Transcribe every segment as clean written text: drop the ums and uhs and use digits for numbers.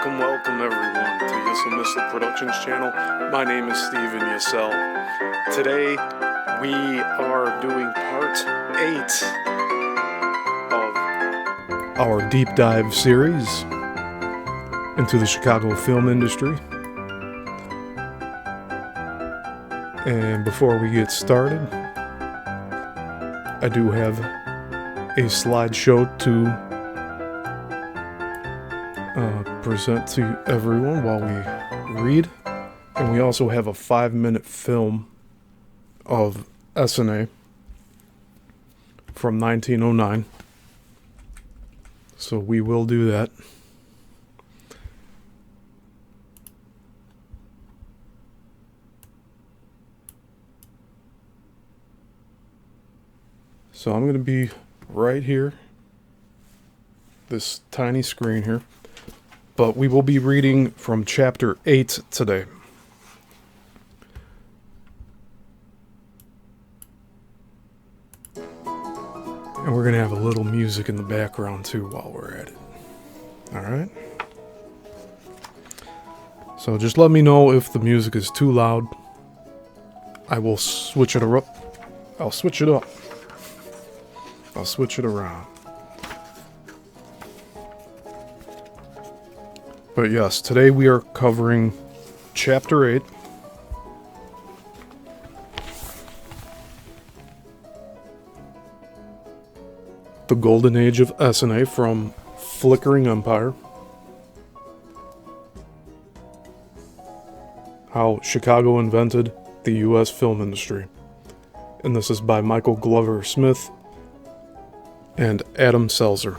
Welcome everyone to Yissilmissil Productions channel. My name is Yissil. Today we are doing part 8 of our deep dive series into the Chicago film industry. And before we get started, I do have a slideshow to present to everyone while we read, and we also have a 5-minute film of Essanay from 1909, so we will do that. So I'm going to be right here, this tiny screen here. But we will be reading from chapter 8 today. And we're going to have a little music in the background too while we're at it. Alright? So just let me know if the music is too loud. I will switch it up. I'll switch it up. I'll switch it around. But yes, today we are covering Chapter 8. The Golden Age of Essanay from Flickering Empire. How Chicago Invented the U.S. film industry. And this is by Michael Glover Smith and Adam Selzer.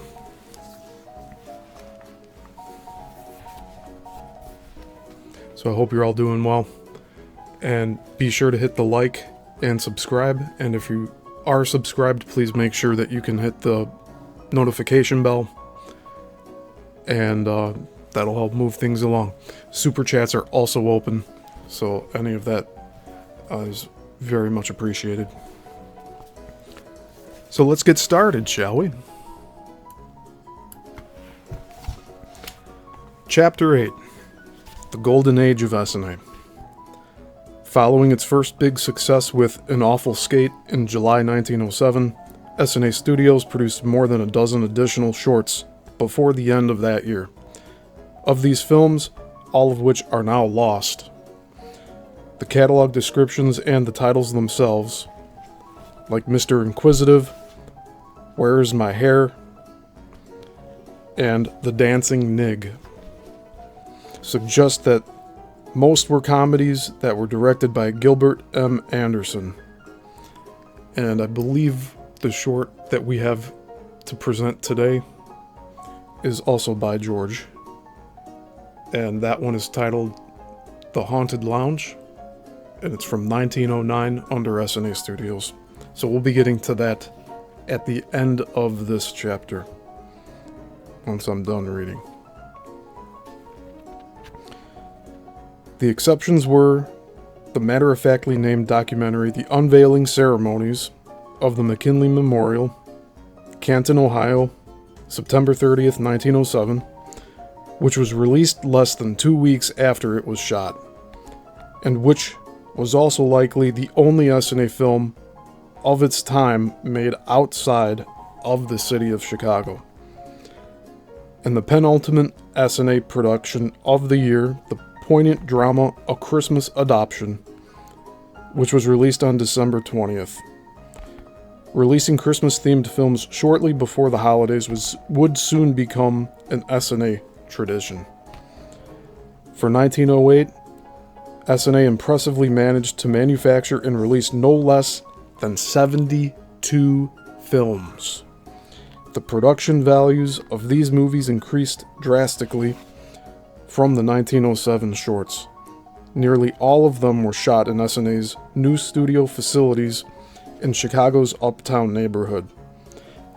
So I hope you're all doing well, and be sure to hit the like and subscribe, and if you are subscribed, please make sure that you can hit the notification bell, and that'll help move things along. Super chats are also open, so any of that is very much appreciated. So let's get started, shall we? Chapter 8. The Golden Age of Essanay. Following its first big success with An Awful Skate in July 1907, Essanay Studios produced more than a dozen additional shorts before the end of that year. Of these films, all of which are now lost. The catalog descriptions and the titles themselves, like Mr. Inquisitive, Where Is My Hair, and The Dancing Nig, suggest that most were comedies that were directed by Gilbert M. Anderson. And I believe the short that we have to present today is also by George. And that one is titled The Haunted Lounge, and it's from 1909 under Essanay Studios. So we'll be getting to that at the end of this chapter, once I'm done reading. The exceptions were the matter-of-factly named documentary The Unveiling Ceremonies of the McKinley Memorial, Canton, Ohio, September 30th, 1907, which was released less than 2 weeks after it was shot, and which was also likely the only Essanay film of its time made outside of the city of Chicago. And the penultimate Essanay production of the year, the poignant drama A Christmas Adoption, which was released on December 20th. Releasing Christmas-themed films shortly before the holidays would soon become an Essanay tradition. For 1908, Essanay impressively managed to manufacture and release no less than 72 films. The production values of these movies increased drastically from the 1907 shorts. Nearly all of them were shot in Essanay's new studio facilities in Chicago's uptown neighborhood.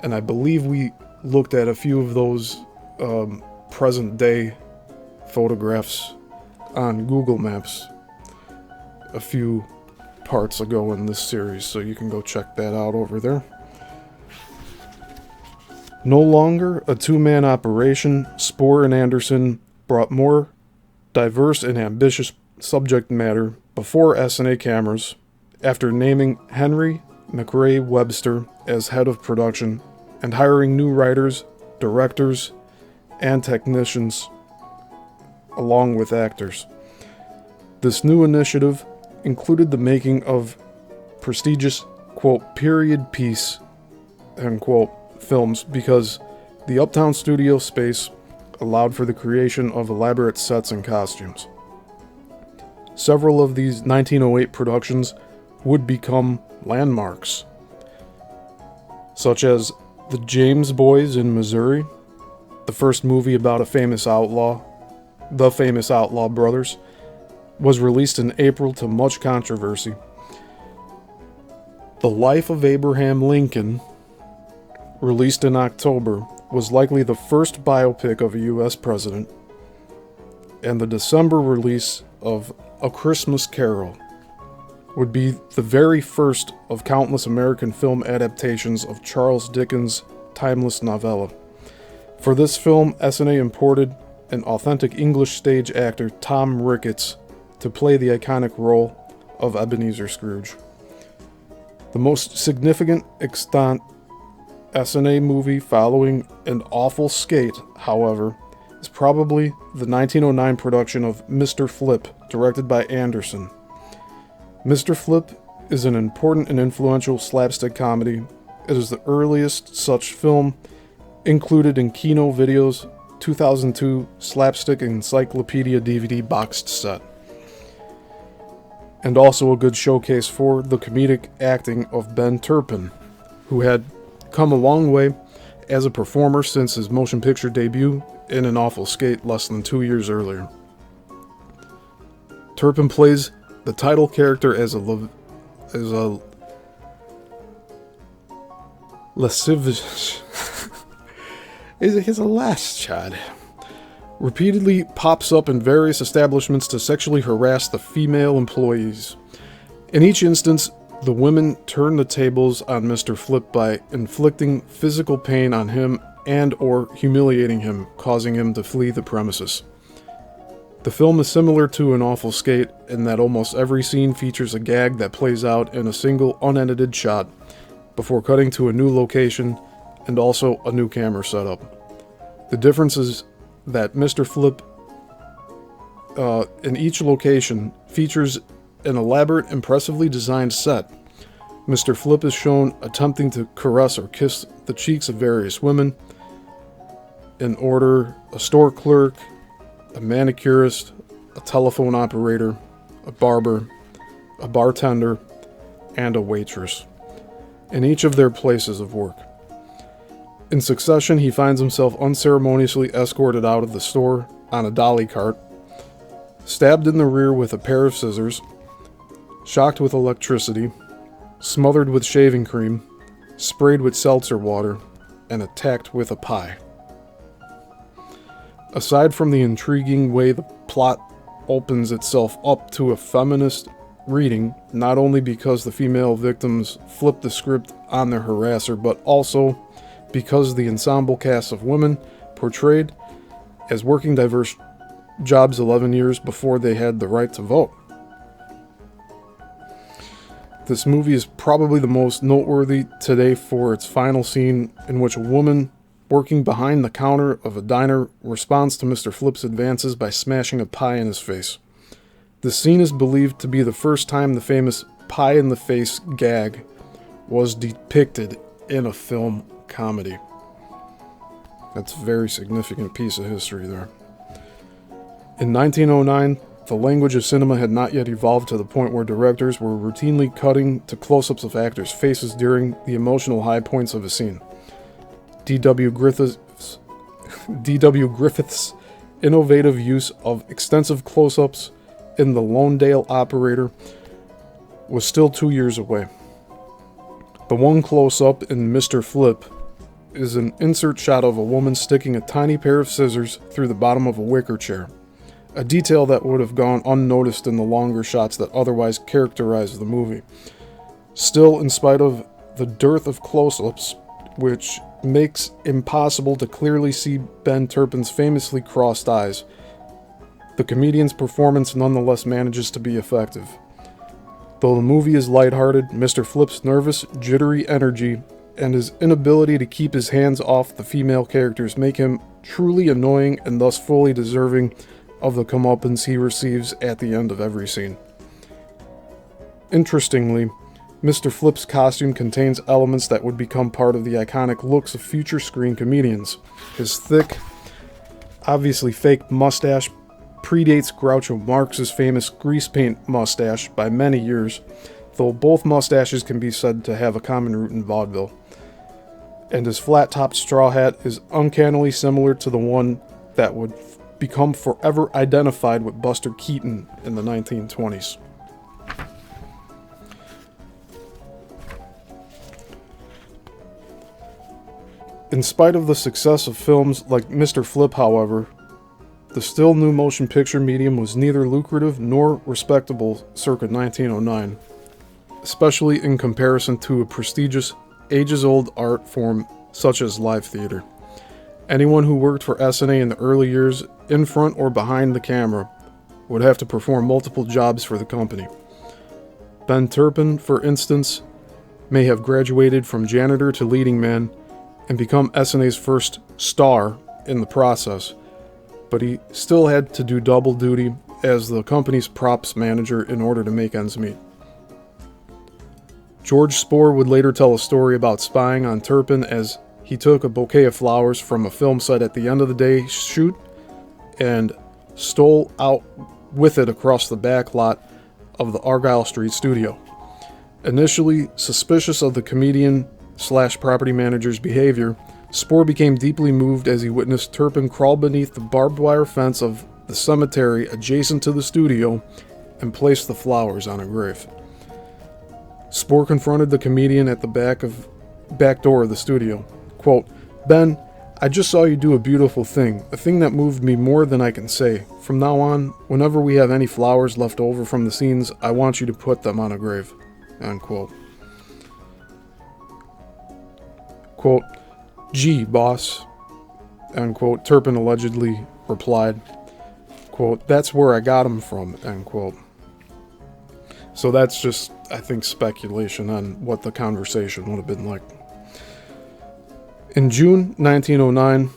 And I believe we looked at a few of those present-day photographs on Google Maps a few parts ago in this series, so you can go check that out over there. No longer a two-man operation, Spoor and Anderson brought more diverse and ambitious subject matter before Essanay cameras after naming Henry McRae Webster as head of production and hiring new writers, directors, and technicians along with actors. This new initiative included the making of prestigious, quote, period piece, end quote, films because the uptown studio space allowed for the creation of elaborate sets and costumes. Several of these 1908 productions would become landmarks, such as The James Boys in Missouri, the first movie about the famous outlaw brothers, was released in April to much controversy. The Life of Abraham Lincoln, released in October, was likely the first biopic of a U.S. president, and the December release of A Christmas Carol would be the very first of countless American film adaptations of Charles Dickens' timeless novella. For this film, Essanay imported an authentic English stage actor, Tom Ricketts, to play the iconic role of Ebenezer Scrooge. The most significant extant Essanay movie following An Awful Skate, however, is probably the 1909 production of Mr. Flip, directed by Anderson. Mr. Flip is an important and influential slapstick comedy. It is the earliest such film included in Kino Video's 2002 Slapstick Encyclopedia DVD boxed set, and also a good showcase for the comedic acting of Ben Turpin, who had come a long way as a performer since his motion picture debut in An Awful Skate less than 2 years earlier. Turpin plays the title character as a lascivious is a last chad. Repeatedly pops up in various establishments to sexually harass the female employees. In each instance, the women turn the tables on Mr. Flip by inflicting physical pain on him and or humiliating him, causing him to flee the premises. The film is similar to An Awful Skate in that almost every scene features a gag that plays out in a single unedited shot before cutting to a new location and also a new camera setup. The difference is that Mr. Flip in each location features an elaborate, impressively designed set. Mr. Flip is shown attempting to caress or kiss the cheeks of various women in order: a store clerk, a manicurist, a telephone operator, a barber, a bartender, and a waitress, in each of their places of work. In succession, he finds himself unceremoniously escorted out of the store on a dolly cart, stabbed in the rear with a pair of scissors, shocked with electricity, smothered with shaving cream, sprayed with seltzer water, and attacked with a pie. Aside from the intriguing way the plot opens itself up to a feminist reading, not only because the female victims flip the script on their harasser, but also because the ensemble cast of women portrayed as working diverse jobs 11 years before they had the right to vote. This movie is probably the most noteworthy today for its final scene in which a woman working behind the counter of a diner responds to Mr. Flip's advances by smashing a pie in his face. The scene is believed to be the first time the famous pie in the face gag was depicted in a film comedy. That's a very significant piece of history there. In 1909, the language of cinema had not yet evolved to the point where directors were routinely cutting to close-ups of actors' faces during the emotional high points of a scene. D.W. Griffith's innovative use of extensive close-ups in The Lonedale Operator was still 2 years away. The one close-up in Mr. Flip is an insert shot of a woman sticking a tiny pair of scissors through the bottom of a wicker chair, a detail that would have gone unnoticed in the longer shots that otherwise characterize the movie. Still, in spite of the dearth of close-ups, which makes impossible to clearly see Ben Turpin's famously crossed eyes, the comedian's performance nonetheless manages to be effective. Though the movie is lighthearted, Mr. Flip's nervous, jittery energy and his inability to keep his hands off the female characters make him truly annoying and thus fully deserving of the comeuppance he receives at the end of every scene. Interestingly, Mr. Flip's costume contains elements that would become part of the iconic looks of future screen comedians. His thick, obviously fake mustache predates Groucho Marx's famous grease paint mustache by many years, though both mustaches can be said to have a common root in vaudeville. And his flat-topped straw hat is uncannily similar to the one that would become forever identified with Buster Keaton in the 1920s. In spite of the success of films like Mr. Flip, however, the still new motion picture medium was neither lucrative nor respectable circa 1909, especially in comparison to a prestigious, ages-old art form such as live theater. Anyone who worked for Essanay in the early years, in front or behind the camera, would have to perform multiple jobs for the company. Ben Turpin, for instance, may have graduated from janitor to leading man and become Essanay's first star in the process, but he still had to do double duty as the company's props manager in order to make ends meet. George Spohr would later tell a story about spying on Turpin as he took a bouquet of flowers from a film set at the end of the day shoot and stole out with it across the back lot of the Argyle Street studio. Initially suspicious of the comedian/property manager's behavior, Spohr became deeply moved as he witnessed Turpin crawl beneath the barbed wire fence of the cemetery adjacent to the studio and place the flowers on a grave. Spohr confronted the comedian at the back door of the studio. Quote, "Ben, I just saw you do a beautiful thing, a thing that moved me more than I can say. From now on, whenever we have any flowers left over from the scenes, I want you to put them on a grave." Unquote. Quote, "Gee, boss," unquote, Turpin allegedly replied. Quote, "That's where I got him from," unquote. So that's just, I think, speculation on what the conversation would have been like. In June 1909,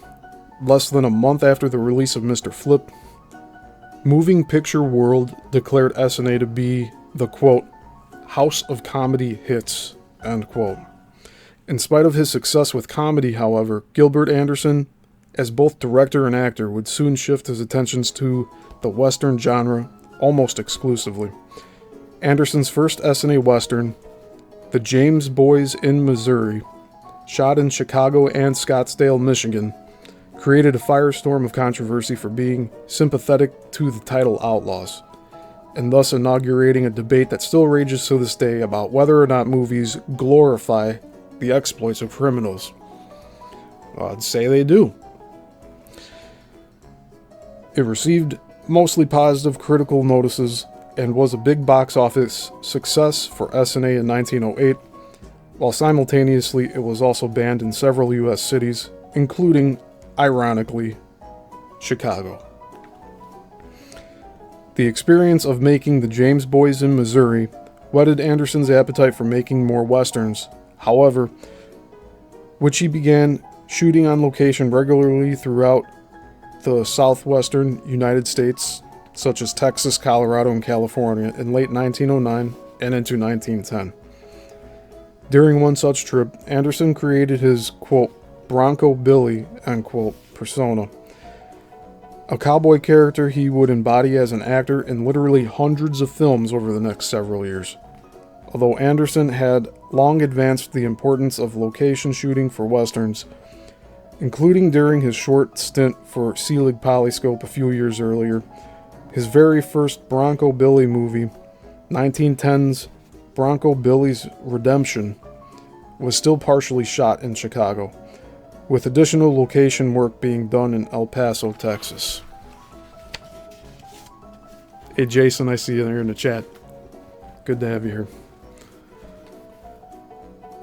less than a month after the release of Mr. Flip, Moving Picture World declared Essanay to be the, quote, "house of comedy hits," end quote. In spite of his success with comedy, however, Gilbert Anderson, as both director and actor, would soon shift his attentions to the Western genre almost exclusively. Anderson's first Essanay Western, The James Boys in Missouri, shot in Chicago and Scottsdale, Michigan, created a firestorm of controversy for being sympathetic to the title Outlaws, and thus inaugurating a debate that still rages to this day about whether or not movies glorify the exploits of criminals. I'd say they do. It received mostly positive critical notices and was a big box office success for Essanay in 1908, while simultaneously it was also banned in several U.S. cities, including, ironically, Chicago. The experience of making The James Boys in Missouri whetted Anderson's appetite for making more westerns, however, which he began shooting on location regularly throughout the southwestern United States, such as Texas, Colorado, and California, in late 1909 and into 1910. During one such trip, Anderson created his, quote, Bronco Billy, end quote, persona, a cowboy character he would embody as an actor in literally hundreds of films over the next several years. Although Anderson had long advanced the importance of location shooting for westerns, including during his short stint for Selig Polyscope a few years earlier, his very first Bronco Billy movie, 1910's Bronco Billy's Redemption, was still partially shot in Chicago, with additional location work being done in El Paso, Texas. Hey Jason, I see you there in the chat. Good to have you here.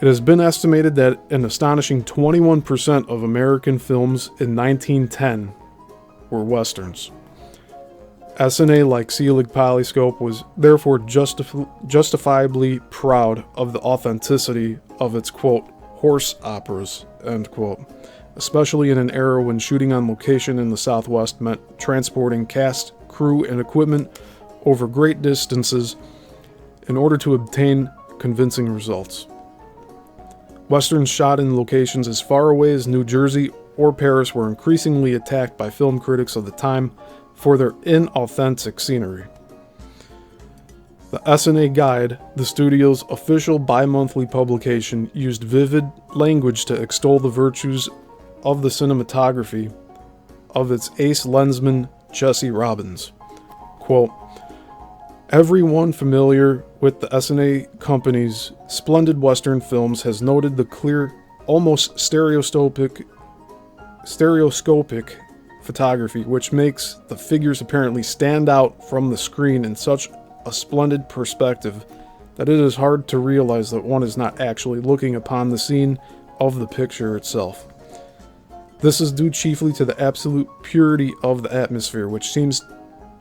It has been estimated that an astonishing 21% of American films in 1910 were westerns. Essanay, like Selig Polyscope, was therefore justifiably proud of the authenticity of its, quote, horse operas, end quote, especially in an era when shooting on location in the Southwest meant transporting cast, crew, and equipment over great distances in order to obtain convincing results. Westerns shot in locations as far away as New Jersey or Paris were increasingly attacked by film critics of the time for their inauthentic scenery. The Essanay Guide, the studio's official bi-monthly publication, used vivid language to extol the virtues of the cinematography of its ace lensman Jesse Robbins. Quote, everyone familiar with the Essanay Company's splendid Western films has noted the clear, almost stereoscopic photography, which makes the figures apparently stand out from the screen in such a splendid perspective that it is hard to realize that one is not actually looking upon the scene of the picture itself. This is due chiefly to the absolute purity of the atmosphere, which seems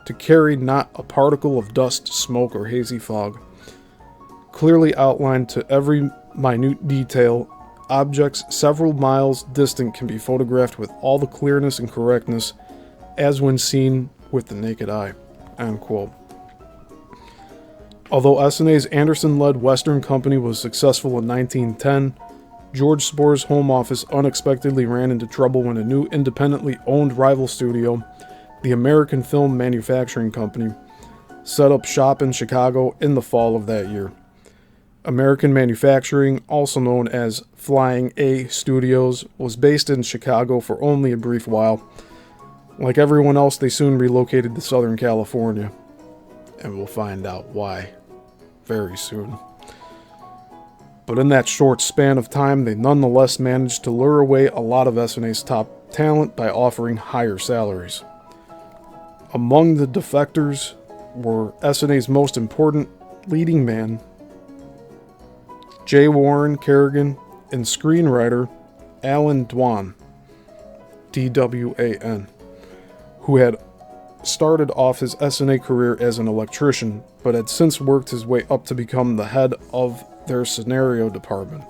to carry not a particle of dust, smoke, or hazy fog. Clearly outlined to every minute detail, objects several miles distant can be photographed with all the clearness and correctness as when seen with the naked eye, end quote. Although Essanay's Anderson-led Western Company was successful in 1910, George Spore's home office unexpectedly ran into trouble when a new independently owned rival studio, the American Film Manufacturing Company, set up shop in Chicago in the fall of that year. American Manufacturing, also known as Flying A Studios, was based in Chicago for only a brief while. Like everyone else, they soon relocated to Southern California. And we'll find out why very soon. But in that short span of time, they nonetheless managed to lure away a lot of Essanay's top talent by offering higher salaries. Among the defectors were Essanay's most important leading man, J. Warren Kerrigan, and screenwriter Alan Dwan, D-W-A-N, who had started off his Essanay career as an electrician, but had since worked his way up to become the head of their scenario department.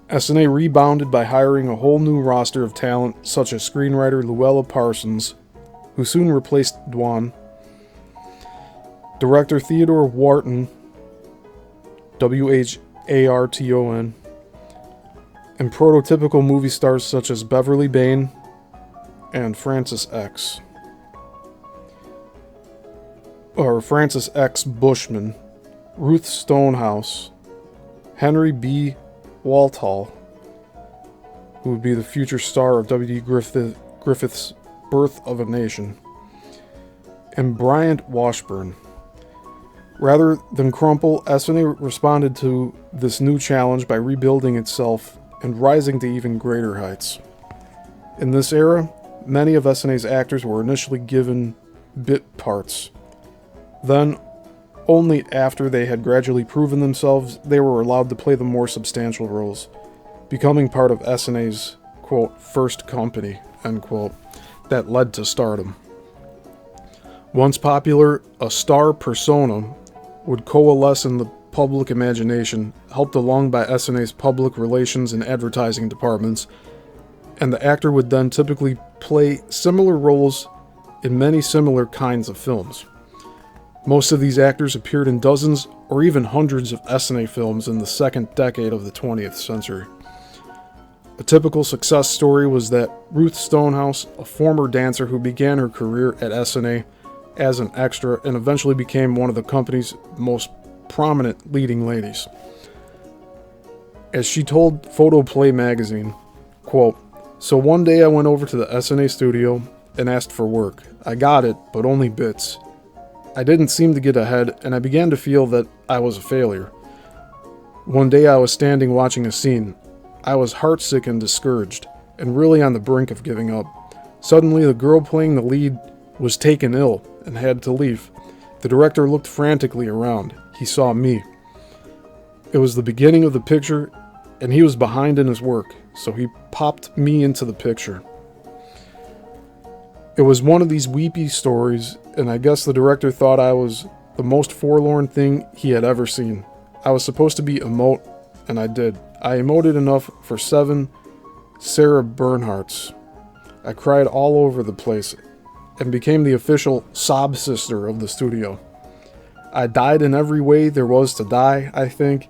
Essanay rebounded by hiring a whole new roster of talent, such as screenwriter Luella Parsons, who soon replaced Dwan, director Theodore Wharton, W-H-A-R-T-O-N, and prototypical movie stars such as Beverly Bain and Francis X. Bushman, Ruth Stonehouse, Henry B. Walthall, who would be the future star of W.D. Griffith's Birth of a Nation, and Bryant Washburn. Rather than crumple, Essanay responded to this new challenge by rebuilding itself and rising to even greater heights. In this era, many of Essanay's actors were initially given bit parts. Then, only after they had gradually proven themselves, they were allowed to play the more substantial roles, becoming part of Essanay's, quote, first company, end quote, that led to stardom. Once popular, a star persona would coalesce in the public imagination, helped along by Essanay's public relations and advertising departments, and the actor would then typically play similar roles in many similar kinds of films. Most of these actors appeared in dozens or even hundreds of Essanay films in the second decade of the 20th century. A typical success story was that Ruth Stonehouse, a former dancer who began her career at Essanay as an extra and eventually became one of the company's most prominent leading ladies. As she told Photoplay magazine, quote, "So one day I went over to the Essanay studio and asked for work. I got it, but only bits. I didn't seem to get ahead, and I began to feel that I was a failure. One day I was standing watching a scene. I was heartsick and discouraged, and really on the brink of giving up. Suddenly the girl playing the lead was taken ill and had to leave. The director looked frantically around. He saw me. It was the beginning of the picture, and he was behind in his work, so he popped me into the picture." It was one of these weepy stories, and I guess the director thought I was the most forlorn thing he had ever seen. I was supposed to be emote, and I did. I emoted enough for 7 Sarah Bernhardts. I cried all over the place and became the official sob sister of the studio. I died in every way there was to die, I think,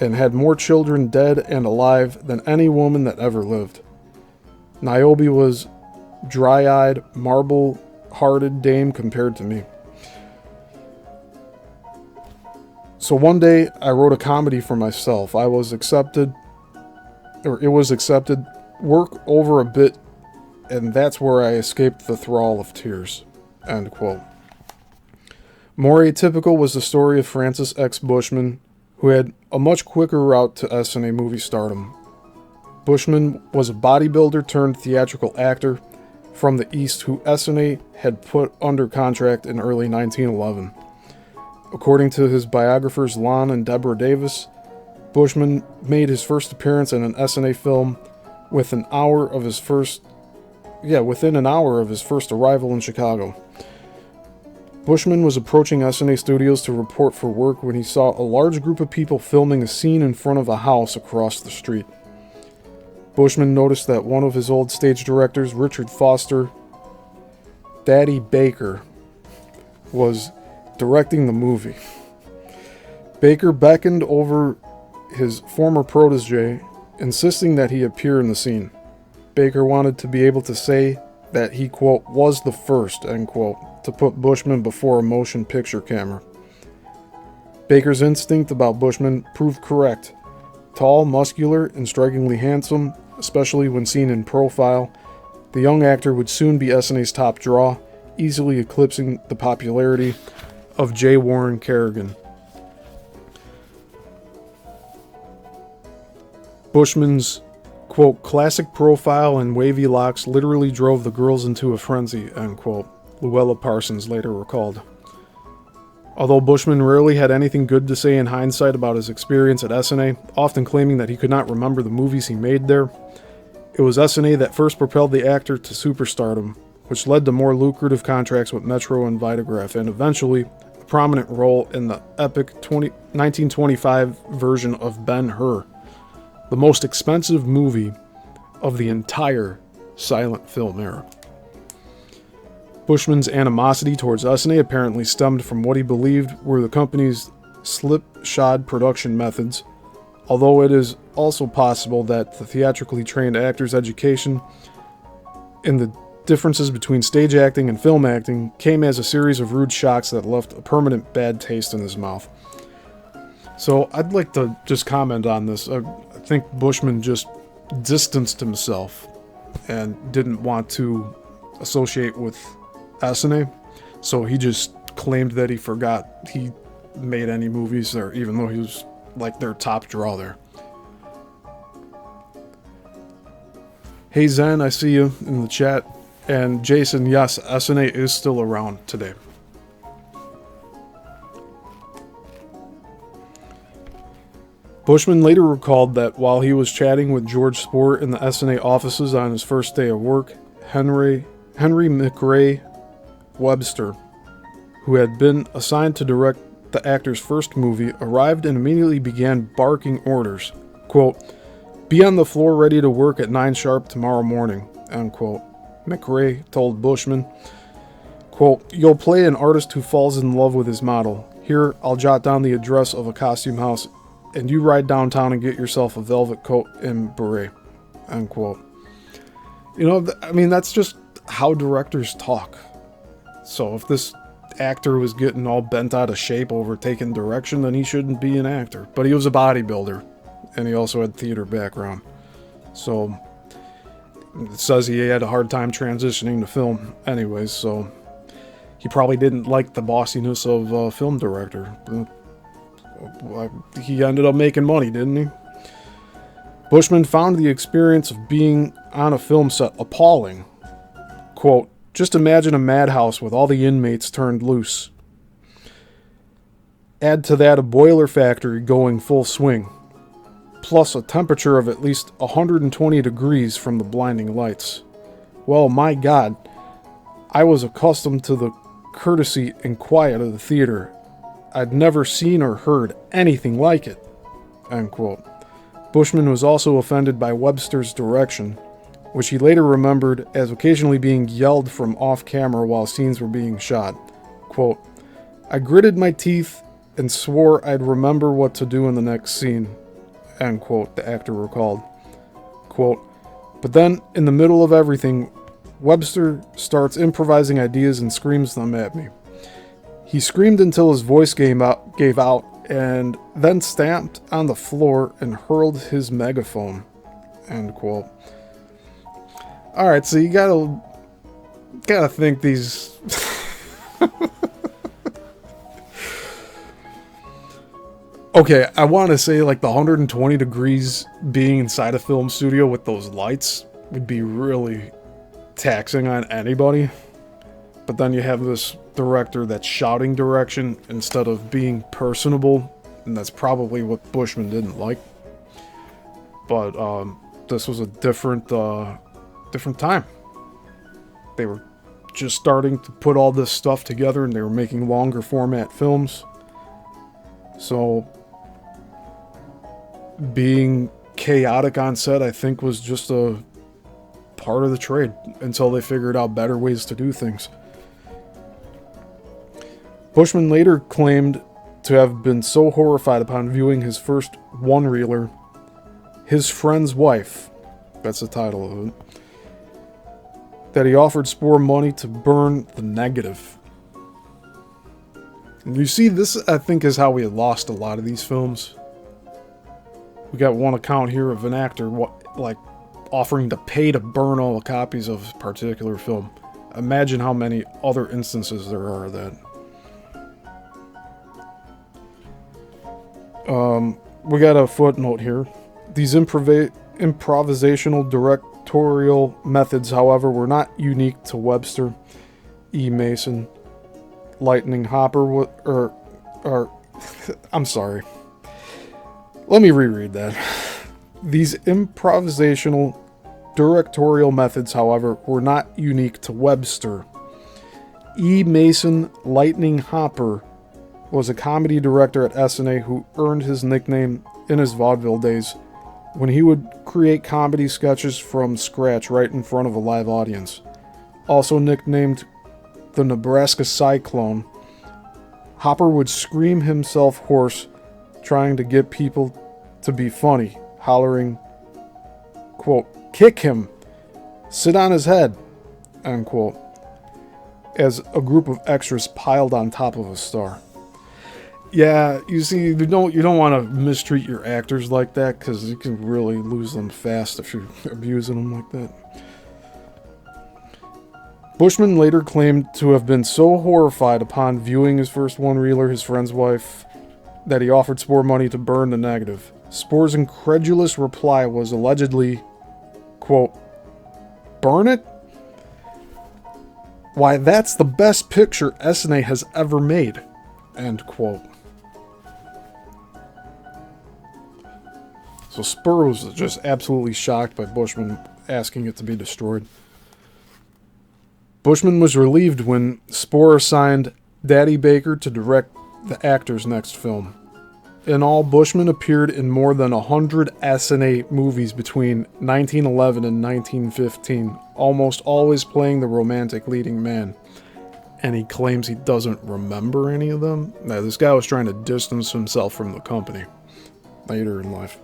and had more children dead and alive than any woman that ever lived. Niobe was dry-eyed, marble-hearted dame compared to me. So one day I wrote a comedy for myself. It was accepted, work over a bit, and that's where I escaped the thrall of tears. End quote. More atypical was the story of Francis X. Bushman, who had a much quicker route to Essanay movie stardom. Bushman was a bodybuilder turned theatrical actor from the East who Essanay had put under contract in early 1911. According to his biographers Lon and Deborah Davis, Bushman made his first appearance in an Essanay film within an hour of his first arrival in Chicago. Bushman was approaching Essanay Studios to report for work when he saw a large group of people filming a scene in front of a house across the street. Bushman noticed that one of his old stage directors, Richard Foster, Daddy Baker, was directing the movie. Baker beckoned over his former protege, insisting that he appear in the scene. Baker wanted to be able to say that he, quote, was the first, end quote, to put Bushman before a motion picture camera. Baker's instinct about Bushman proved correct. Tall, muscular, and strikingly handsome, especially when seen in profile, the young actor would soon be Essanay's top draw, easily eclipsing the popularity of J. Warren Kerrigan. Bushman's, quote, classic profile and wavy locks literally drove the girls into a frenzy, end quote, Luella Parsons later recalled. Although Bushman rarely had anything good to say in hindsight about his experience at Essanay, often claiming that he could not remember the movies he made there, it was Essanay that first propelled the actor to superstardom, which led to more lucrative contracts with Metro and Vitagraph, and eventually a prominent role in the epic 1925 version of Ben-Hur, the most expensive movie of the entire silent film era. Bushman's animosity towards Essanay apparently stemmed from what he believed were the company's slipshod production methods, although it is also possible that the theatrically trained actor's education in the differences between stage acting and film acting came as a series of rude shocks that left a permanent bad taste in his mouth. So I'd like to just comment on this. I think Bushman just distanced himself and didn't want to associate with Essanay, so he just claimed that he forgot he made any movies there, even though he was like their top draw there. Hey Zen, I see you in the chat. And Jason, yes, Essanay is still around today. Bushman later recalled that while he was chatting with George Spore in the Essanay offices on his first day of work, Henry McRae Webster, who had been assigned to direct the actor's first movie, arrived and immediately began barking orders. Quote, "Be on the floor ready to work at 9 sharp tomorrow morning," unquote. McRae told Bushman, quote, "You'll play an artist who falls in love with his model. Here, I'll jot down the address of a costume house, and you ride downtown and get yourself a velvet coat and beret," unquote. You know, I mean, that's just how directors talk. So if this actor was getting all bent out of shape over taking direction, then he shouldn't be an actor. But he was a bodybuilder, and he also had theater background. So it says he had a hard time transitioning to film anyways, so he probably didn't like the bossiness of a film director. He ended up making money, didn't he? Bushman found the experience of being on a film set appalling. Quote, "Just imagine a madhouse with all the inmates turned loose. Add to that a boiler factory going full swing, plus a temperature of at least 120 degrees from the blinding lights. Well, my God, I was accustomed to the courtesy and quiet of the theater. I'd never seen or heard anything like it," unquote. Bushman was also offended by Webster's direction, which he later remembered as occasionally being yelled from off-camera while scenes were being shot. Quote, "I gritted my teeth and swore I'd remember what to do in the next scene," end quote, the actor recalled. Quote, "But then, in the middle of everything, Webster starts improvising ideas and screams them at me. He screamed until his voice gave out, and then stamped on the floor and hurled his megaphone," end quote. Alright, so you gotta think these... Okay, I want to say like the 120 degrees being inside a film studio with those lights would be really taxing on anybody. But then you have this director that's shouting direction instead of being personable, and that's probably what Bushman didn't like. But this was a different time. They were just starting to put all this stuff together, and they were making longer format films. So being chaotic on set, I think, was just a part of the trade until they figured out better ways to do things. Bushman later claimed to have been so horrified upon viewing his first one-reeler, His Friend's Wife, that's the title of it, that he offered Spoor money to burn the negative. And you see, this, I think, is how we had lost a lot of these films. We got one account here of an actor, offering to pay to burn all the copies of a particular film. Imagine how many other instances there are of that. We got a footnote here. These improvisational directorial methods, however, were not unique to Webster, E. Mason, Lightning Hopper, I'm sorry. Let me reread that. These improvisational directorial methods, however, were not unique to Webster. E. Mason Lightning Hopper was a comedy director at Essanay who earned his nickname in his vaudeville days when he would create comedy sketches from scratch right in front of a live audience. Also nicknamed the Nebraska Cyclone, Hopper would scream himself hoarse, trying to get people to be funny, hollering, quote, "Kick him! Sit on his head!" unquote, as a group of extras piled on top of a star. Yeah, you see, you don't want to mistreat your actors like that, because you can really lose them fast if you're abusing them like that. Bushman later claimed to have been so horrified upon viewing his first one-reeler, His Friend's Wife, that he offered Spoor money to burn the negative. Spoor's incredulous reply was allegedly, quote, "Burn it? Why, that's the best picture Essanay has ever made," end quote. So Spoor was just absolutely shocked by Bushman asking it to be destroyed. Bushman was relieved when Spoor assigned Daddy Baker to direct the actor's next film. In all, Bushman appeared in more than 100 Essanay movies between 1911 and 1915, almost always playing the romantic leading man. And he claims he doesn't remember any of them. Now, this guy was trying to distance himself from the company later in life.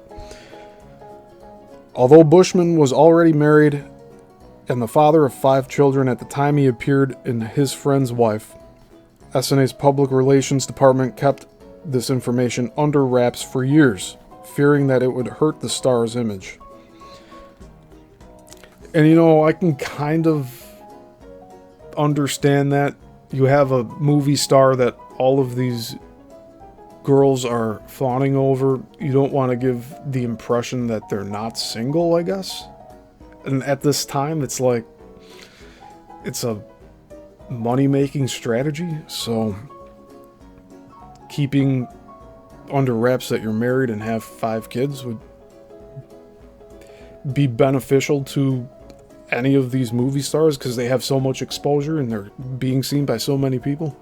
Although Bushman was already married and the father of 5 children at the time he appeared in His Friend's Wife, Essanay's public relations department kept this information under wraps for years, fearing that it would hurt the star's image. And you know, I can kind of understand that. You have a movie star that all of these girls are fawning over. You don't want to give the impression that they're not single, I guess. And at this time, it's like, it's a money-making strategy, so keeping under wraps that you're married and have 5 kids would be beneficial to any of these movie stars because they have so much exposure and they're being seen by so many people.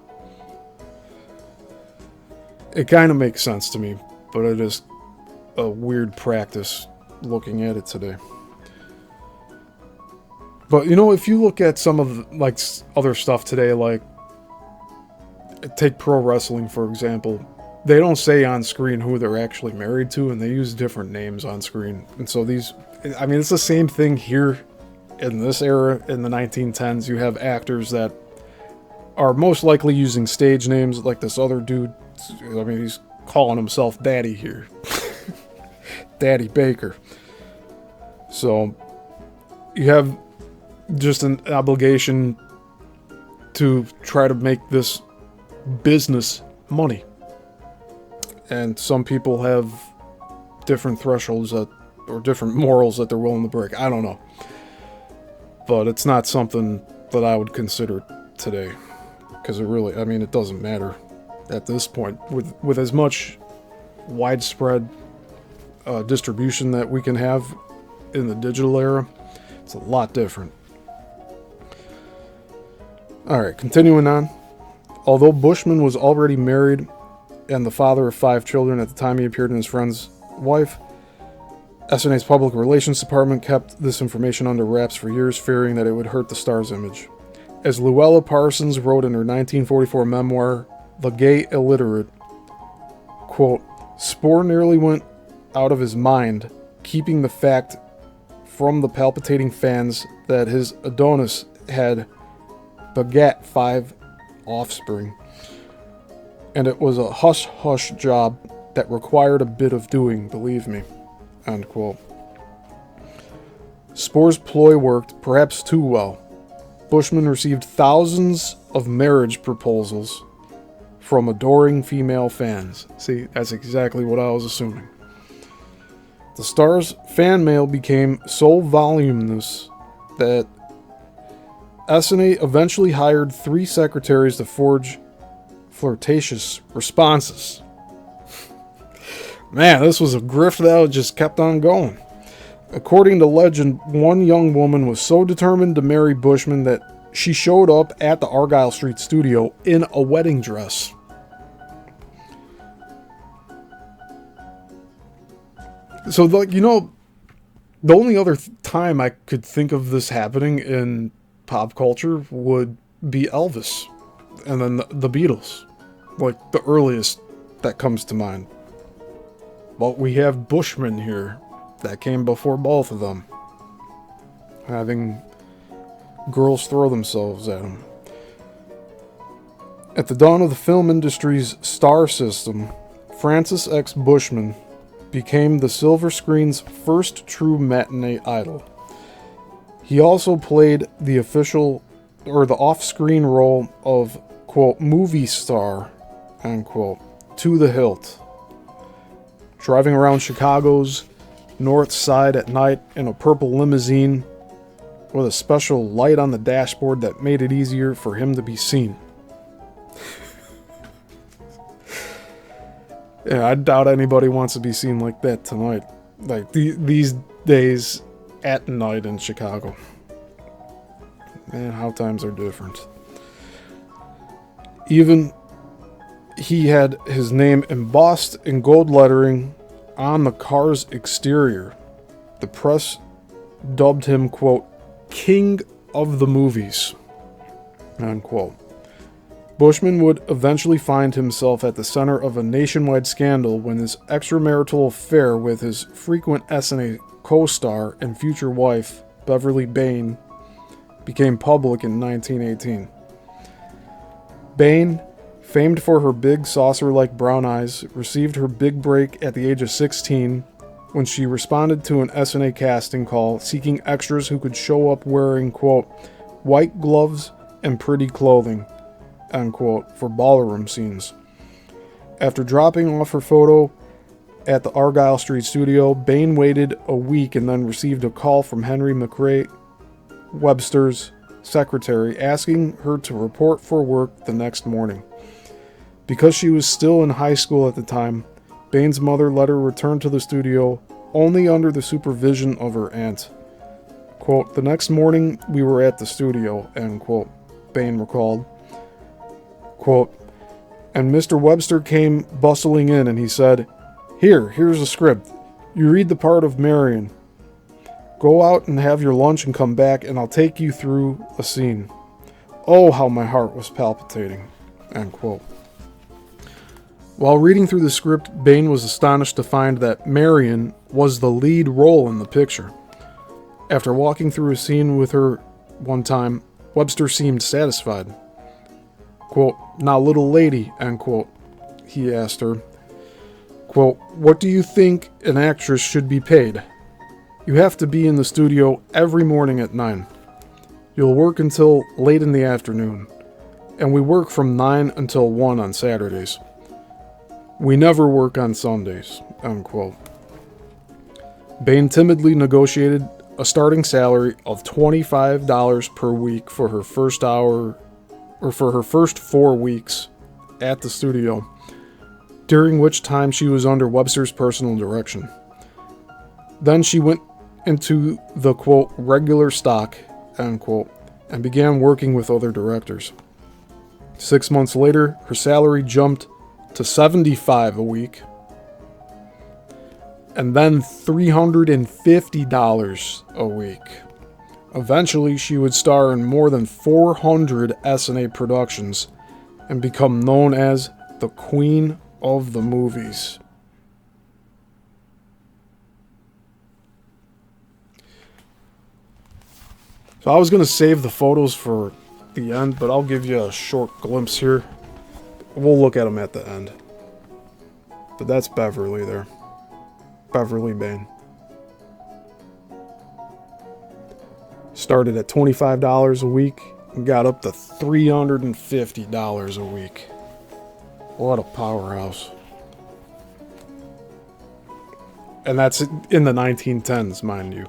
It kind of makes sense to me, but it is a weird practice looking at it today. But you know, if you look at some of like other stuff today, like take pro wrestling for example, they don't say on screen who they're actually married to, and they use different names on screen. And so these, I mean, it's the same thing here in this era in the 1910s. You have actors that are most likely using stage names, like this other dude. I mean, he's calling himself Daddy here. Daddy Baker. So you have just an obligation to try to make this business money. And some people have different thresholds that, or different morals that they're willing to break. I don't know. But it's not something that I would consider today. Because it really, I mean, it doesn't matter at this point. With as much widespread distribution that we can have in the digital era, it's a lot different. Alright, continuing on. Although Bushman was already married and the father of 5 children at the time he appeared in His Friend's Wife, Essanay's public relations department kept this information under wraps for years, fearing that it would hurt the star's image. As Luella Parsons wrote in her 1944 memoir, The Gay Illiterate, quote, Spohr nearly went out of his mind, keeping the fact from the palpitating fans that his Adonis had begat 5 offspring, and it was a hush-hush job that required a bit of doing, believe me, end quote. Spohr's ploy worked, perhaps too well. Bushman received thousands of marriage proposals from adoring female fans. See, that's exactly what I was assuming. The star's fan mail became so voluminous that Essanay eventually hired 3 secretaries to forge flirtatious responses. Man, this was a grift that just kept on going. According to legend, one young woman was so determined to marry Bushman that she showed up at the Argyle Street studio in a wedding dress. So, like, you know, the only other time I could think of this happening in pop culture would be Elvis and then the Beatles, like the earliest that comes to mind. But we have Bushman here that came before both of them, having girls throw themselves at him. At the dawn of the film industry's star system, Francis X. Bushman became the silver screen's first true matinee idol. He also played the official, or the off-screen role of, quote, movie star, unquote, to the hilt. Driving around Chicago's North Side at night in a purple limousine with a special light on the dashboard that made it easier for him to be seen. Yeah, I doubt anybody wants to be seen like that tonight. Like, these days at night in Chicago. Man, how times are different. Even he had his name embossed in gold lettering on the car's exterior. The press dubbed him, quote, King of the Movies, unquote. Bushman would eventually find himself at the center of a nationwide scandal when his extramarital affair with his frequent Essanay co-star and future wife, Beverly Bain, became public in 1918. Bain, famed for her big saucer-like brown eyes, received her big break at the age of 16 when she responded to an Essanay casting call seeking extras who could show up wearing, quote, white gloves and pretty clothing, unquote, for ballroom scenes. After dropping off her photo at the Argyle Street studio, Bain waited a week and then received a call from Henry McRae, Webster's secretary, asking her to report for work the next morning. Because she was still in high school at the time, Bain's mother let her return to the studio only under the supervision of her aunt. Quote, the next morning we were at the studio, end quote, Bain recalled. Quote, and Mr. Webster came bustling in and he said, here's a script. You read the part of Marion. Go out and have your lunch and come back and I'll take you through a scene. Oh, how my heart was palpitating, end quote. While reading through the script, Bain was astonished to find that Marion was the lead role in the picture. After walking through a scene with her one time, Webster seemed satisfied. Quote, now little lady, end quote, he asked her. Quote, what do you think an actress should be paid? You have to be in the studio every morning at 9. You'll work until late in the afternoon, and we work from 9 until 1 on Saturdays. We never work on Sundays, unquote. Bain timidly negotiated a starting salary of $25 per week for her first 4 weeks at the studio, during which time she was under Webster's personal direction. Then she went into the, quote, regular stock, end quote, and began working with other directors. 6 months later, her salary jumped to $75 a week, and then $350 a week. Eventually, she would star in more than 400 Essanay productions and become known as the Queen of the Movies. So I was going to save the photos for the end, but I'll give you a short glimpse here. We'll look at them at the end. But that's Beverly there. Beverly Bain. Started at $25 a week and got up to $350 a week. What a powerhouse. And that's in the 1910s, mind you.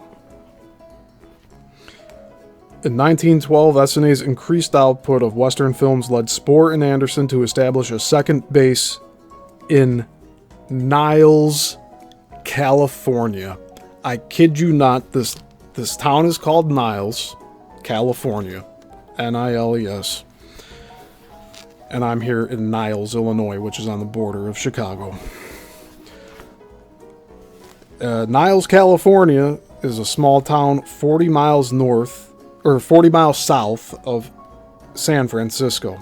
In 1912, Essanay's increased output of Western films led Spohr and Anderson to establish a second base in Niles, California. I kid you not, this town is called Niles, California. Niles. And I'm here in Niles, Illinois, which is on the border of Chicago. Niles, California is a small town 40 miles south of San Francisco.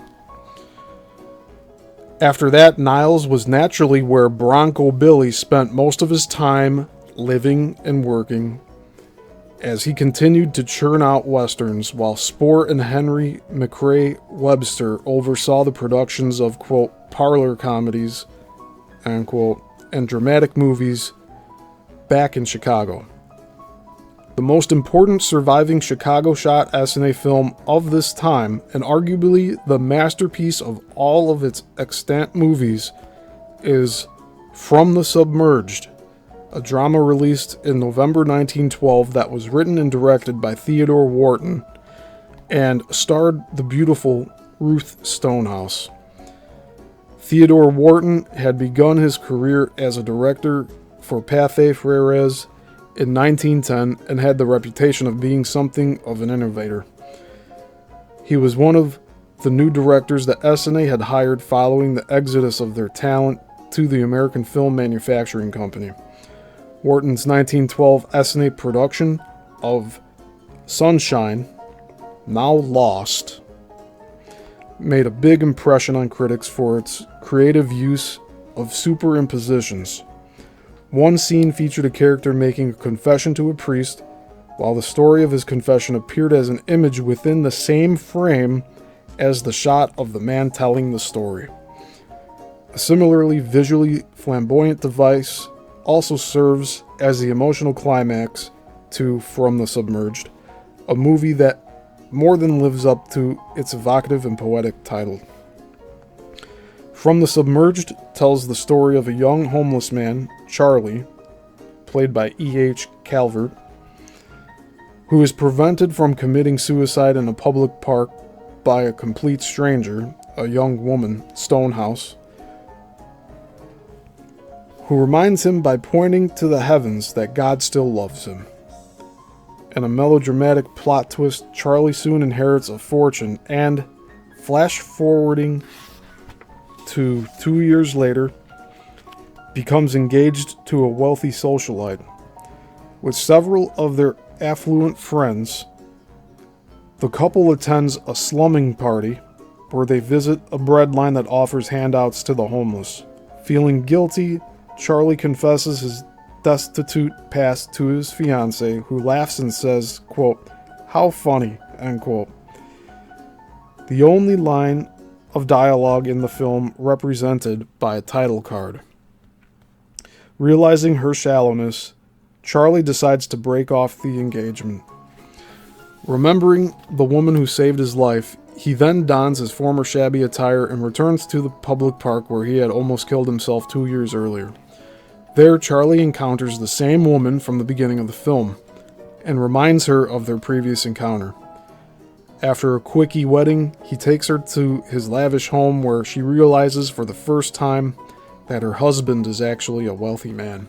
After that, Niles was naturally where Bronco Billy spent most of his time living and working, as he continued to churn out westerns while Spohr and Henry McRae Webster oversaw the productions of, quote, parlor comedies, unquote, and dramatic movies back in Chicago. The most important surviving Chicago-shot Essanay film of this time, and arguably the masterpiece of all of its extant movies, is From the Submerged, a drama released in November 1912 that was written and directed by Theodore Wharton and starred the beautiful Ruth Stonehouse. Theodore Wharton had begun his career as a director for Pathé Frères in 1910 and had the reputation of being something of an innovator. He was one of the new directors that Essanay had hired following the exodus of their talent to the American Film Manufacturing Company. Wharton's 1912 Essanay production of Sunshine, now lost, made a big impression on critics for its creative use of superimpositions. One scene featured a character making a confession to a priest, while the story of his confession appeared as an image within the same frame as the shot of the man telling the story. A similarly visually flamboyant device also serves as the emotional climax to From the Submerged, a movie that more than lives up to its evocative and poetic title. From the Submerged tells the story of a young homeless man, Charlie, played by E.H. Calvert, who is prevented from committing suicide in a public park by a complete stranger, a young woman, Stonehouse, who reminds him by pointing to the heavens that God still loves him. In a melodramatic plot twist, Charlie soon inherits a fortune and, flash forwarding to 2 years later, becomes engaged to a wealthy socialite. With several of their affluent friends, the couple attends a slumming party where they visit a bread line that offers handouts to the homeless. Feeling guilty, Charlie confesses his destitute past to his fiancée, who laughs and says, quote, "How funny," end quote. The only line of dialogue in the film represented by a title card. Realizing her shallowness, Charlie decides to break off the engagement. Remembering the woman who saved his life, he then dons his former shabby attire and returns to the public park where he had almost killed himself 2 years earlier. There, Charlie encounters the same woman from the beginning of the film, and reminds her of their previous encounter. After a quickie wedding, he takes her to his lavish home where she realizes for the first time that her husband is actually a wealthy man.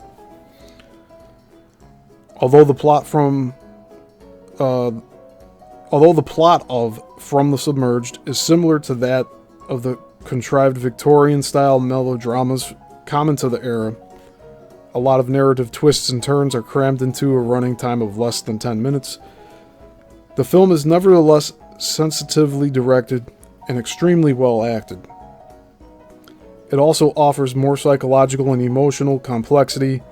Although the plot of From the Submerged is similar to that of the contrived Victorian-style melodramas common to the era, a lot of narrative twists and turns are crammed into a running time of less than 10 minutes. The film is nevertheless sensitively directed and extremely well acted. It also offers more psychological and emotional complexity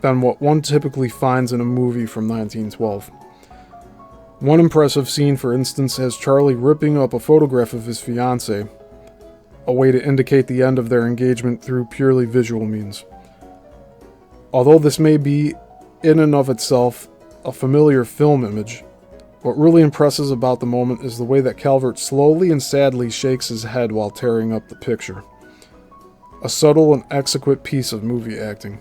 than what one typically finds in a movie from 1912. One impressive scene, for instance, has Charlie ripping up a photograph of his fiancée, a way to indicate the end of their engagement through purely visual means. Although this may be, in and of itself, a familiar film image, what really impresses about the moment is the way that Calvert slowly and sadly shakes his head while tearing up the picture. A subtle and exquisite piece of movie acting.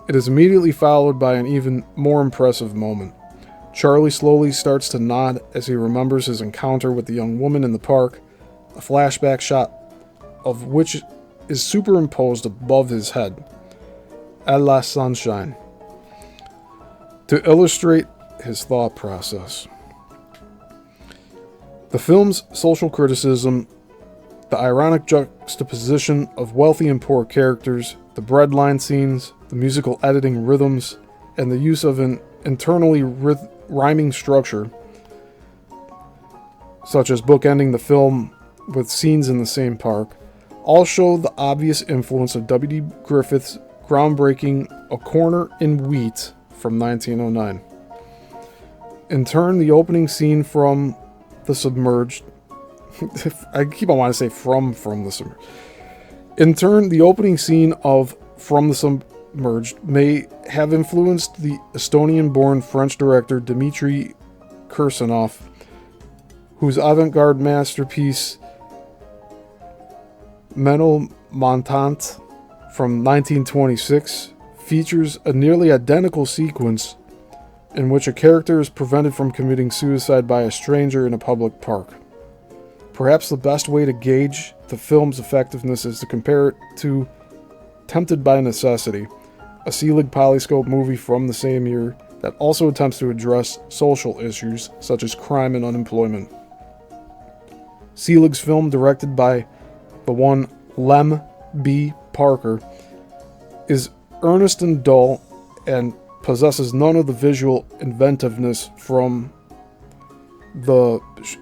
It is immediately followed by an even more impressive moment. Charlie slowly starts to nod as he remembers his encounter with the young woman in the park, a flashback shot of which is superimposed above his head. A la Sunshine, to illustrate his thought process. The film's social criticism, the ironic juxtaposition of wealthy and poor characters, the breadline scenes, the musical editing rhythms, and the use of an internally rhyming structure, such as bookending the film with scenes in the same park, all show the obvious influence of W.D. Griffith's groundbreaking A Corner in Wheat from 1909. In turn, the opening scene from The Submerged... I keep on wanting to say from the Submerged. In turn, the opening scene of From the Submerged may have influenced the Estonian-born French director Dmitry Kirsanov, whose avant-garde masterpiece Ménilmontant from 1926 features a nearly identical sequence in which a character is prevented from committing suicide by a stranger in a public park. Perhaps the best way to gauge the film's effectiveness is to compare it to Tempted by Necessity, a Selig Polyscope movie from the same year that also attempts to address social issues such as crime and unemployment. Selig's film, directed by the one Lem B. Parker, is earnest and dull and possesses none of the visual inventiveness from the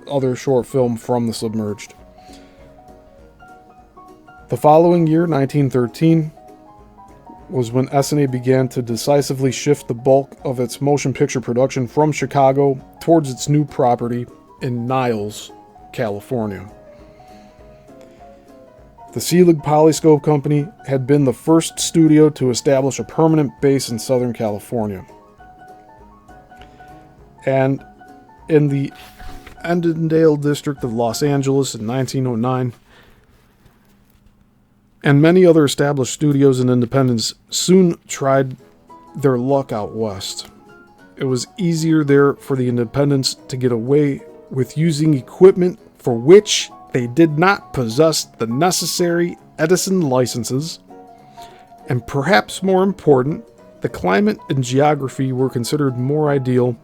other short film From the Submerged. The following year, 1913, was when Essanay began to decisively shift the bulk of its motion picture production from Chicago towards its new property in Niles, California. The Selig Polyscope Company had been the first studio to establish a permanent base in Southern California. And in the Edendale district of Los Angeles in 1909, and many other established studios and independents soon tried their luck out west. It was easier there for the independents to get away with using equipment for which they did not possess the necessary Edison licenses, and perhaps more important, the climate and geography were considered more ideal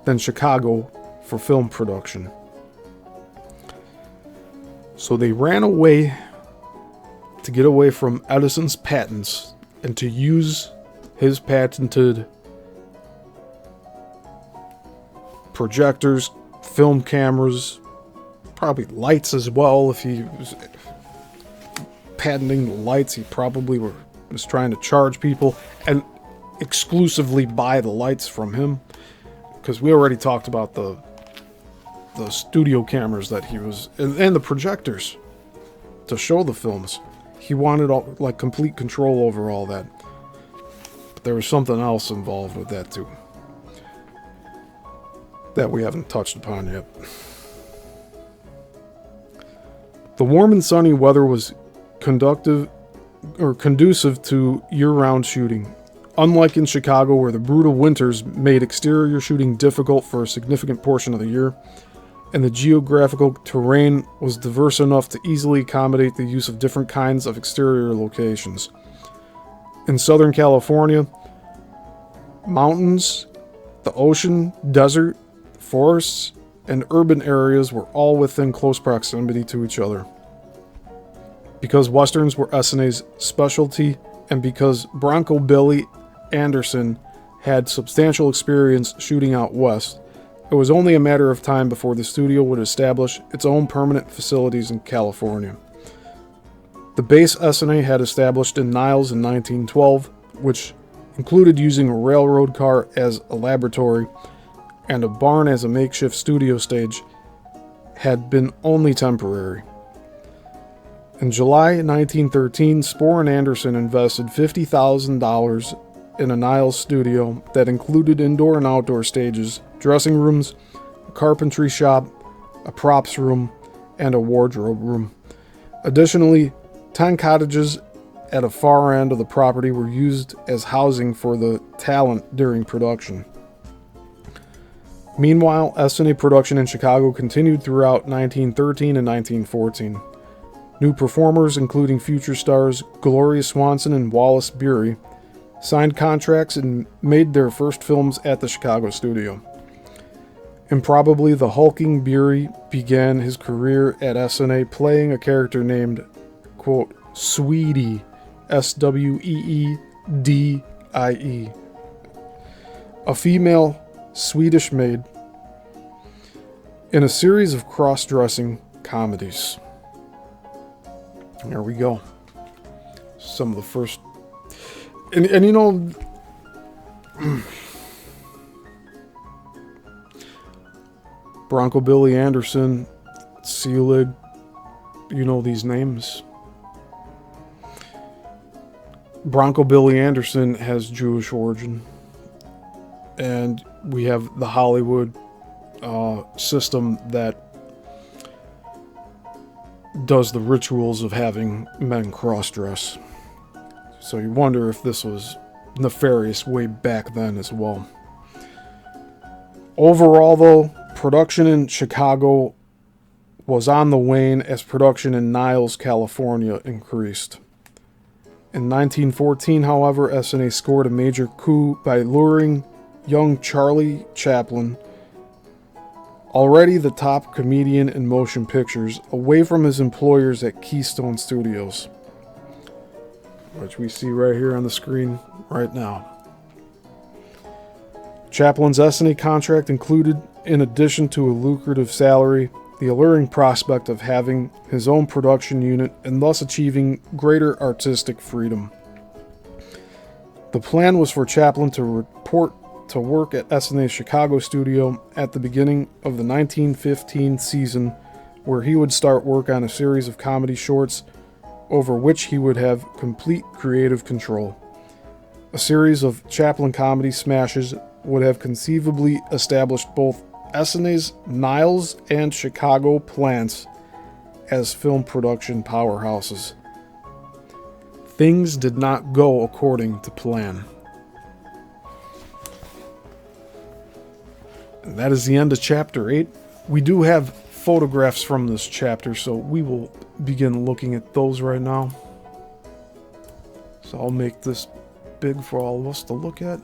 than Chicago for film production. So they ran away to get away from Edison's patents and to use his patented projectors, film cameras, probably lights as well. If he was patenting the lights, he probably was trying to charge people and exclusively buy the lights from him, because we already talked about the studio cameras that he was, and the projectors to show the films. He wanted complete control over all that. But there was something else involved with that too, that we haven't touched upon yet. The warm and sunny weather was conducive to year-round shooting. Unlike in Chicago, where the brutal winters made exterior shooting difficult for a significant portion of the year, and the geographical terrain was diverse enough to easily accommodate the use of different kinds of exterior locations. In Southern California, mountains, the ocean, desert, forests, and urban areas were all within close proximity to each other. Because westerns were Essanay's specialty, and because Bronco Billy Anderson had substantial experience shooting out west, it was only a matter of time before the studio would establish its own permanent facilities in California. The base Essanay had established in Niles in 1912, which included using a railroad car as a laboratory and a barn as a makeshift studio stage, had been only temporary. In July 1913, Spohr and Anderson invested $50,000 in a Niles studio that included indoor and outdoor stages, dressing rooms, a carpentry shop, a props room, and a wardrobe room. Additionally, 10 cottages at a far end of the property were used as housing for the talent during production. Meanwhile, Essanay production in Chicago continued throughout 1913 and 1914. New performers, including future stars Gloria Swanson and Wallace Beery, signed contracts and made their first films at the Chicago studio. Improbably, the hulking Beery began his career at Essanay playing a character named, quote, Sweetie, Sweedie, a female Swedish maid, in a series of cross-dressing comedies. There we go. Some of the first... And you know... Bronco Billy Anderson, Selig, you know these names. Bronco Billy Anderson has Jewish origin. And we have the Hollywood system that does the rituals of having men cross-dress. So you wonder if this was nefarious way back then as well. Overall, though, production in Chicago was on the wane as production in Niles, California increased. In 1914, however, Essanay scored a major coup by luring young Charlie Chaplin, Already the top comedian in motion pictures, away from his employers at Keystone Studios, which we see right here on the screen right now. Chaplin's Essanay contract included, in addition to a lucrative salary, the alluring prospect of having his own production unit and thus achieving greater artistic freedom. The plan was for Chaplin to report to work at Essanay's Chicago studio at the beginning of the 1915 season, where he would start work on a series of comedy shorts over which he would have complete creative control. A series of Chaplin comedy smashes would have conceivably established both Essanay's Niles and Chicago plants as film production powerhouses. Things did not go according to plan. And that is the end of chapter 8. We do have photographs from this chapter, so we will begin looking at those right now. So I'll make this big for all of us to look at.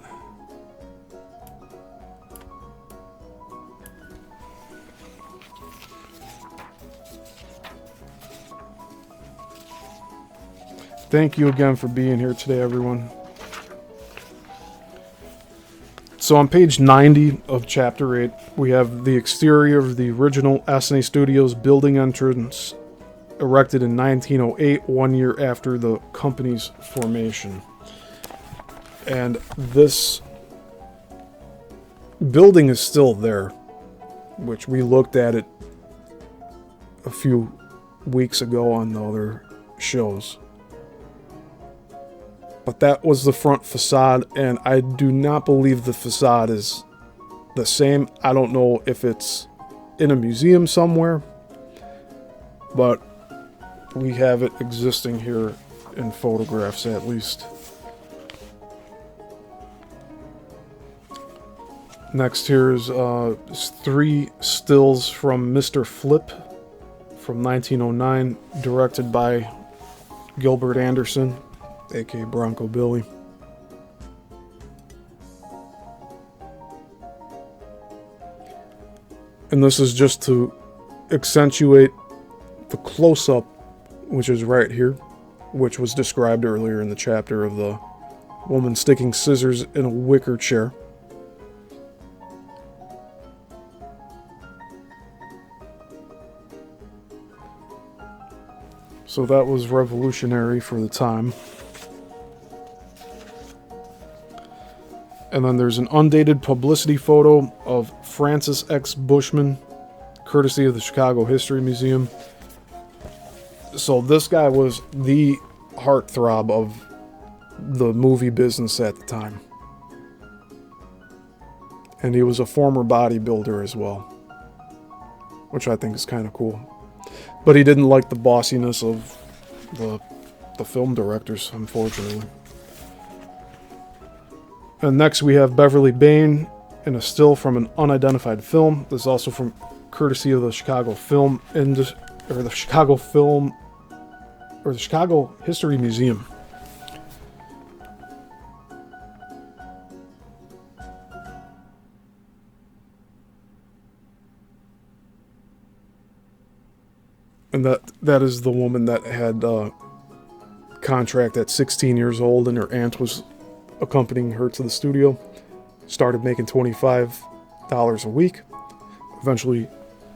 Thank you again for being here today, everyone. So on page 90 of chapter 8, we have the exterior of the original Essanay Studios building entrance, erected in 1908, 1 year after the company's formation. And this building is still there, which we looked at it a few weeks ago on the other shows. But that was the front facade, and I do not believe the facade is the same. I don't know if it's in a museum somewhere, but we have it existing here in photographs at least. Next here is 3 stills from Mr. Flip from 1909, directed by Gilbert Anderson, aka Bronco Billy. And this is just to accentuate the close-up, which is right here, which was described earlier in the chapter of the woman sticking scissors in a wicker chair. So that was revolutionary for the time. And then there's an undated publicity photo of Francis X. Bushman, courtesy of the Chicago History Museum. So this guy was the heartthrob of the movie business at the time. And he was a former bodybuilder as well, which I think is kind of cool. But he didn't like the bossiness of the film directors, unfortunately. And next we have Beverly Bain in a still from an unidentified film. This is also from courtesy of the Chicago Film or the Chicago History Museum. And that is the woman that had a contract at 16 years old, and her aunt was accompanying her to the studio. Started making $25 a week. Eventually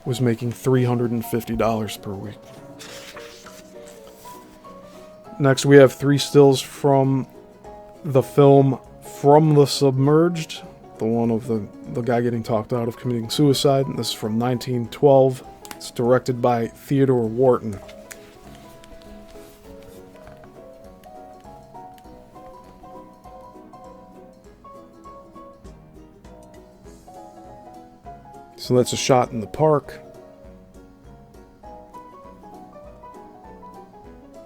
was making $350 per week. Next we have 3 stills from the film From the Submerged, the one of the guy getting talked out of committing suicide. This is from 1912. It's directed by Theodore Wharton. So that's a shot in the park.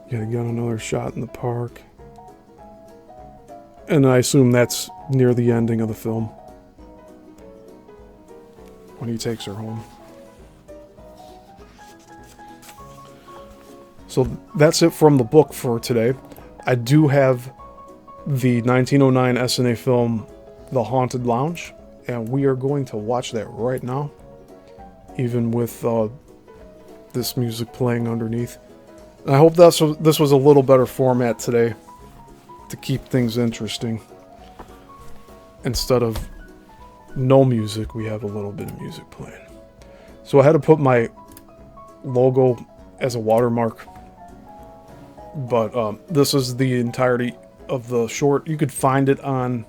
Yet again, another shot in the park. And I assume that's near the ending of the film, when he takes her home. So that's it from the book for today. I do have the 1909 Essanay film, The Haunted Lounge, and we are going to watch that right now. even with this music playing underneath. And I hope this was a little better format today to keep things interesting. Instead of no music, we have a little bit of music playing. So I had to put my logo as a watermark. But this is the entirety of the short. You could find it on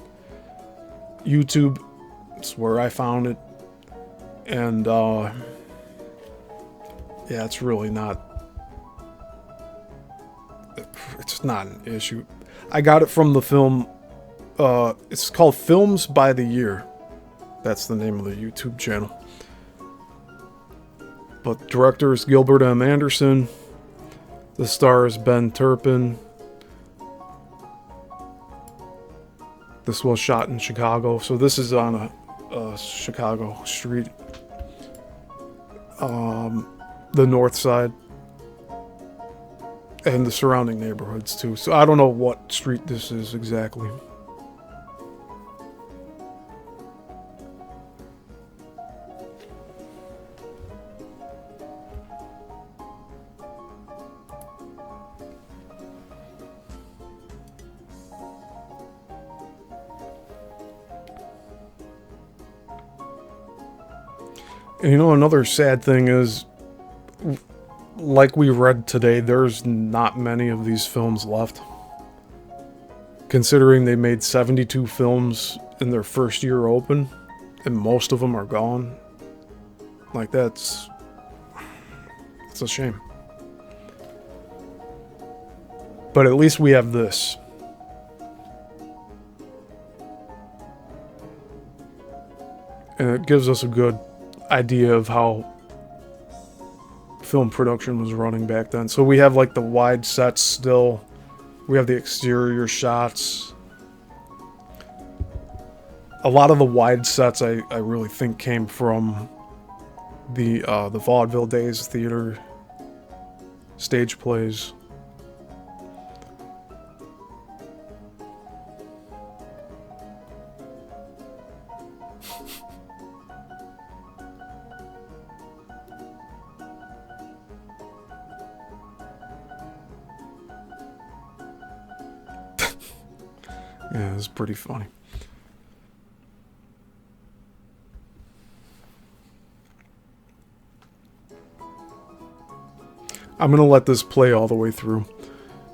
YouTube. It's where I found it. And yeah, it's really not... It's not an issue. I got it from the film... it's called Films by the Year. That's the name of the YouTube channel. But director is Gilbert M. Anderson. The star is Ben Turpin. This was shot in Chicago. So this is on a Chicago street. The north side. And the surrounding neighborhoods too. So I don't know what street this is exactly. And you know, another sad thing is, like we read today, there's not many of these films left. Considering they made 72 films in their first year open, and most of them are gone. Like, it's a shame. But at least we have this. And it gives us a good idea of how film production was running back then. So we have like the wide sets still. We have the exterior shots. A lot of the wide sets I really think came from the vaudeville days, theater, stage plays. Yeah, it's pretty funny. I'm gonna let this play all the way through.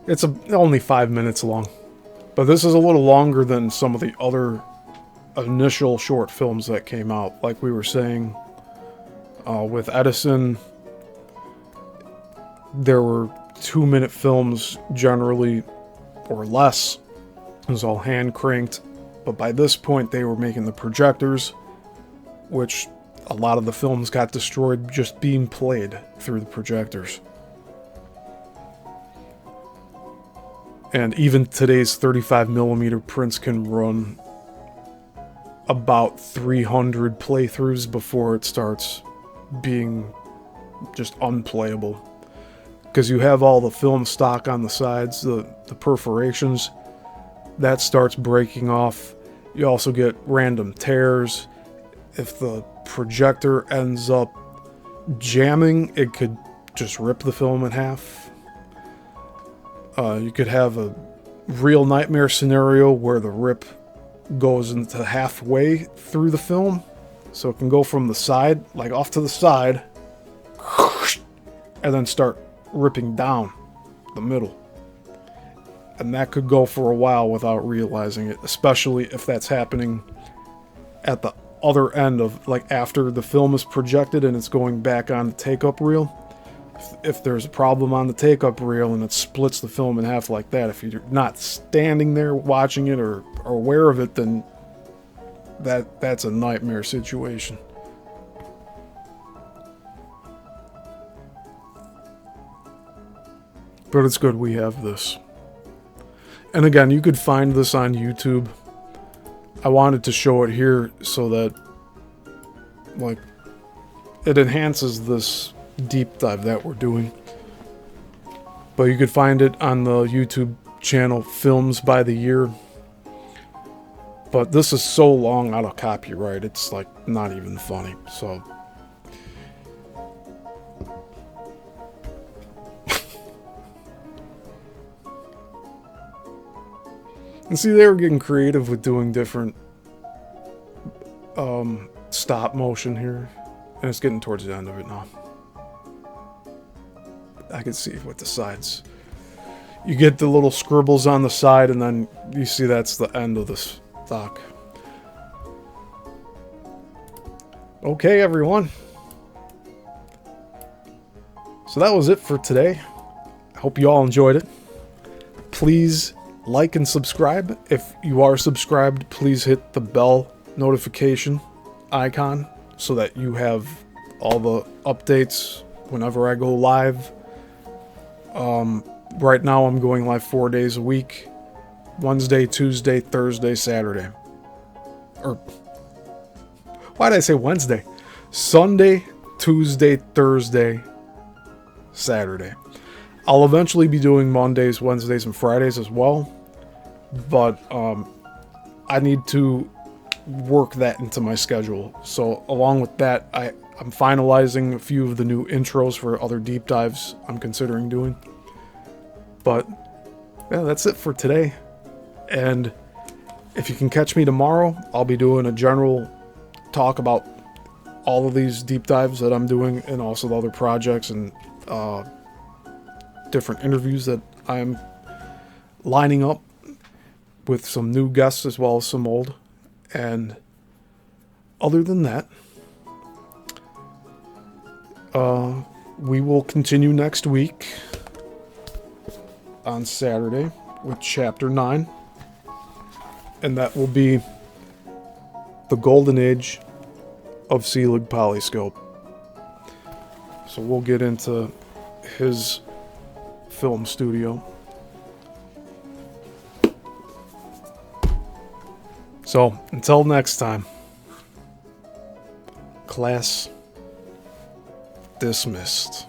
It's only 5 minutes long, but this is a little longer than some of the other initial short films that came out. Like we were saying, with Edison, there were 2-minute films generally, or less. It was all hand cranked, but by this point they were making the projectors, which a lot of the films got destroyed just being played through the projectors. And even today's 35mm prints can run about 300 playthroughs before it starts being just unplayable. Because you have all the film stock on the sides, the perforations. That starts breaking off. You also get random tears. If the projector ends up jamming, it could just rip the film in half. You could have a real nightmare scenario where the rip goes into halfway through the film. So it can go from the side, like off to the side, and then start ripping down the middle. And that could go for a while without realizing it, especially if that's happening at the other end of, like, after the film is projected and it's going back on the take-up reel. If there's a problem on the take-up reel and it splits the film in half like that, if you're not standing there watching it or aware of it, then that's a nightmare situation. But it's good we have this. And again, you could find this on YouTube. I wanted to show it here so that, like, it enhances this deep dive that we're doing. But you could find it on the YouTube channel Films by the Year. But this is so long out of copyright, it's like not even funny. So And see, they were getting creative with doing different stop motion here. And it's getting towards the end of it now. I can see with the sides. You get the little scribbles on the side, and then you see that's the end of the stock. Okay, everyone. So that was it for today. I hope you all enjoyed it. Please like and subscribe. If you are subscribed, please hit the bell notification icon so that you have all the updates whenever I go live. Right now I'm going live 4 days a week. Wednesday, Tuesday, Thursday, Saturday. Or, why did I say Wednesday? Sunday, Tuesday, Thursday, Saturday. I'll eventually be doing Mondays, Wednesdays, and Fridays as well. But I need to work that into my schedule. So along with that, I'm finalizing a few of the new intros for other deep dives I'm considering doing. But yeah, that's it for today. And if you can catch me tomorrow, I'll be doing a general talk about all of these deep dives that I'm doing and also the other projects and different interviews that I'm lining up with some new guests as well as some old. And other than that, we will continue next week on Saturday with Chapter 9. And that will be the Golden Age of Selig Polyscope. So we'll get into his film studio. So, until next time, class dismissed.